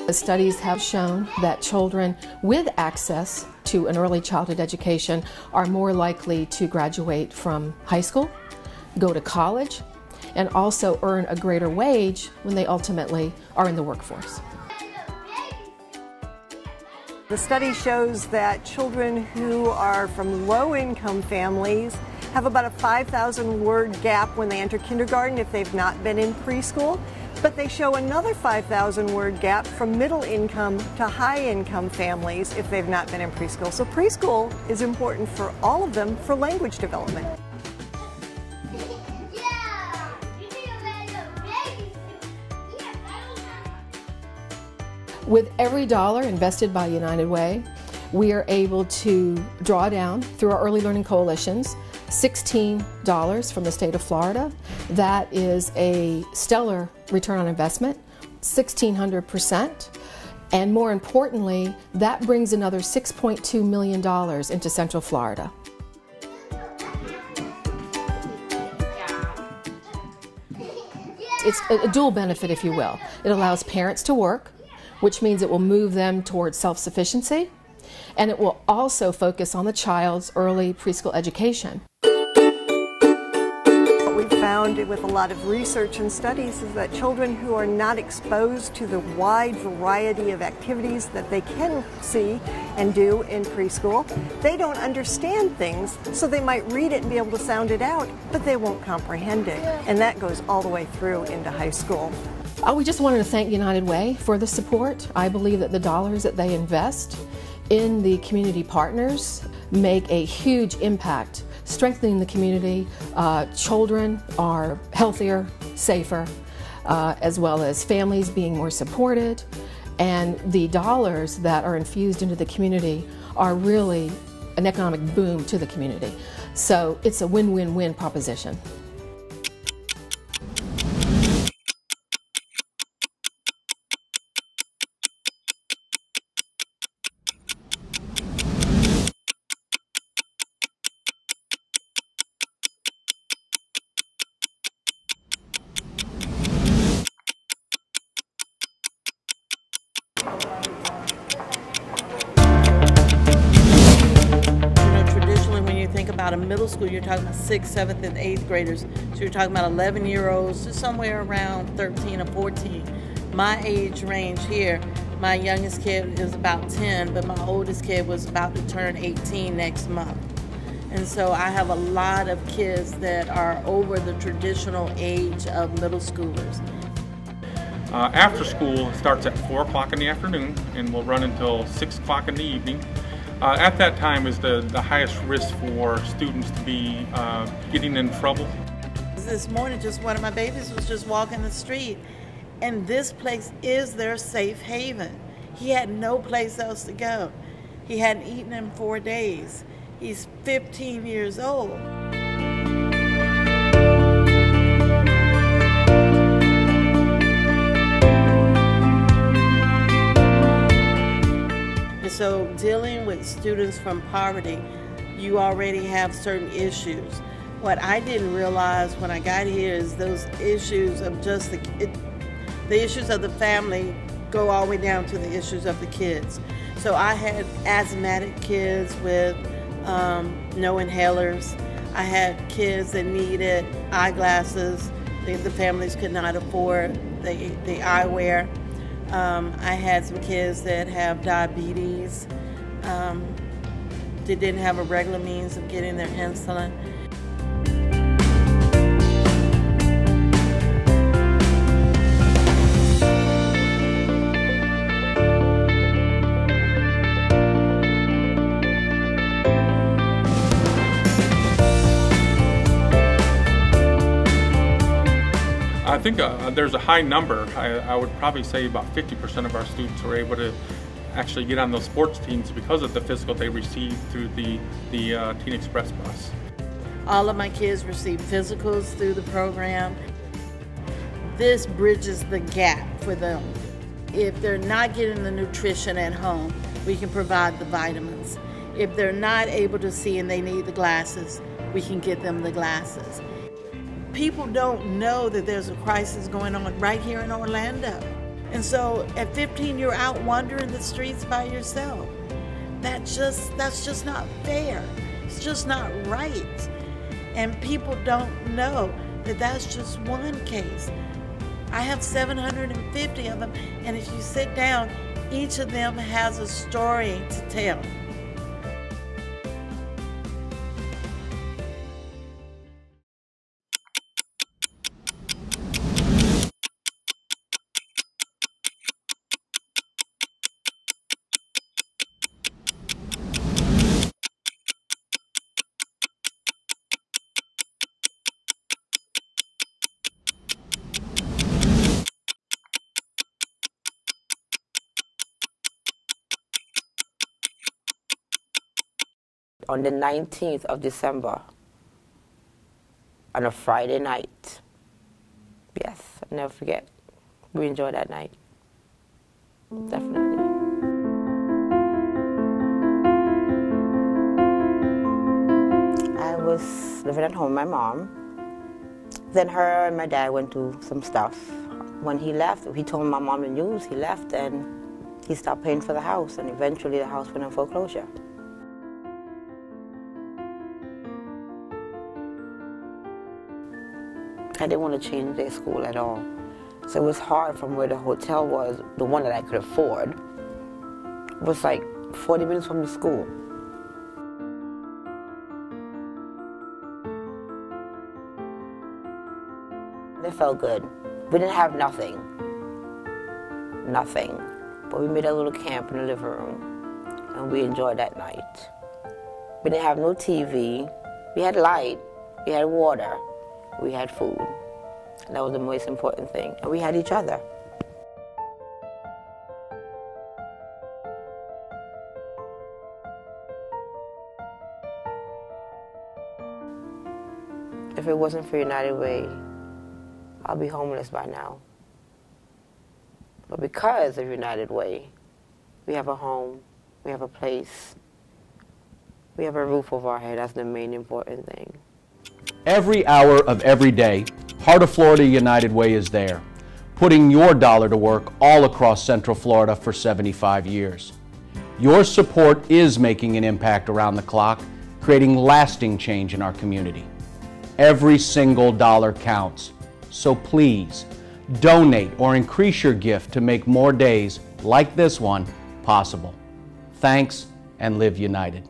The studies have shown that children with access to an early childhood education are more likely to graduate from high school, go to college, and also earn a greater wage when they ultimately are in the workforce. The study shows that children who are from low-income families have about a 5,000 word gap when they enter kindergarten if they've not been in preschool, but they show another 5,000 word gap from middle income to high income families if they've not been in preschool. So preschool is important for all of them for language development. With every dollar invested by United Way, we are able to draw down through our early learning coalitions $16 from the state of Florida. That is a stellar return on investment, 1,600%. And more importantly, that brings another $6.2 million into Central Florida. It's a dual benefit, if you will. It allows parents to work, which means it will move them towards self-sufficiency, and it will also focus on the child's early preschool education. What we've found with a lot of research and studies is that children who are not exposed to the wide variety of activities that they can see and do in preschool, they don't understand things, so they might read it and be able to sound it out, but they won't comprehend it. And that goes all the way through into high school. We just wanted to thank United Way for the support. I believe that the dollars that they invest in the community partners make a huge impact, strengthening the community. Children are healthier, safer, as well as families being more supported. And the dollars that are infused into the community are really an economic boom to the community. So it's a win-win-win proposition. Traditionally, when you think about a middle school, you're talking about 6th, 7th, and 8th graders. So you're talking about 11-year-olds to somewhere around 13 or 14. My age range here, my youngest kid is about 10, but my oldest kid was about to turn 18 next month. And so I have a lot of kids that are over the traditional age of middle schoolers. After school starts at 4 o'clock in the afternoon and will run until 6 o'clock in the evening. At that time is the highest risk for students to be getting in trouble. This morning, just one of my babies was just walking the street, and this place is their safe haven. He had no place else to go. He hadn't eaten in 4 days. He's 15 years old. So dealing with students from poverty, you already have certain issues. What I didn't realize when I got here is those issues of just the issues of the family go all the way down to the issues of the kids. So I had asthmatic kids with no inhalers. I had kids that needed eyeglasses. The families could not afford the eyewear. I had some kids that have diabetes. They didn't have a regular means of getting their insulin. I think there's a high number. I would probably say about 50% of our students are able to actually get on those sports teams because of the physical they receive through the Teen Express bus. All of my kids receive physicals through the program. This bridges the gap for them. If they're not getting the nutrition at home, we can provide the vitamins. If they're not able to see and they need the glasses, we can get them the glasses. People don't know that there's a crisis going on right here in Orlando. And so at 15, you're out wandering the streets by yourself. That's just not fair. It's just not right. And people don't know that that's just one case. I have 750 of them, and if you sit down, each of them has a story to tell. On the 19th of December, on a Friday night. Yes, I'll never forget. We enjoyed that night. Definitely. I was living at home with my mom. Then her and my dad went to some stuff. When he left, he told my mom the news. He left and he stopped paying for the house, and eventually the house went in foreclosure. I didn't want to change their school at all. So it was hard from where the hotel was, the one that I could afford. It was like 40 minutes from the school. It felt good. We didn't have nothing. Nothing. But we made a little camp in the living room, and we enjoyed that night. We didn't have no TV. We had light. We had water. We had food. And that was the most important thing. And we had each other. If it wasn't for United Way, I'll be homeless by now. But because of United Way, we have a home, we have a place, we have a roof over our head. That's the main important thing. Every hour of every day, Heart of Florida United Way is there, putting your dollar to work all across Central Florida for 75 years. Your support is making an impact around the clock, creating lasting change in our community. Every single dollar counts, so please donate or increase your gift to make more days like this one possible. Thanks, and live united.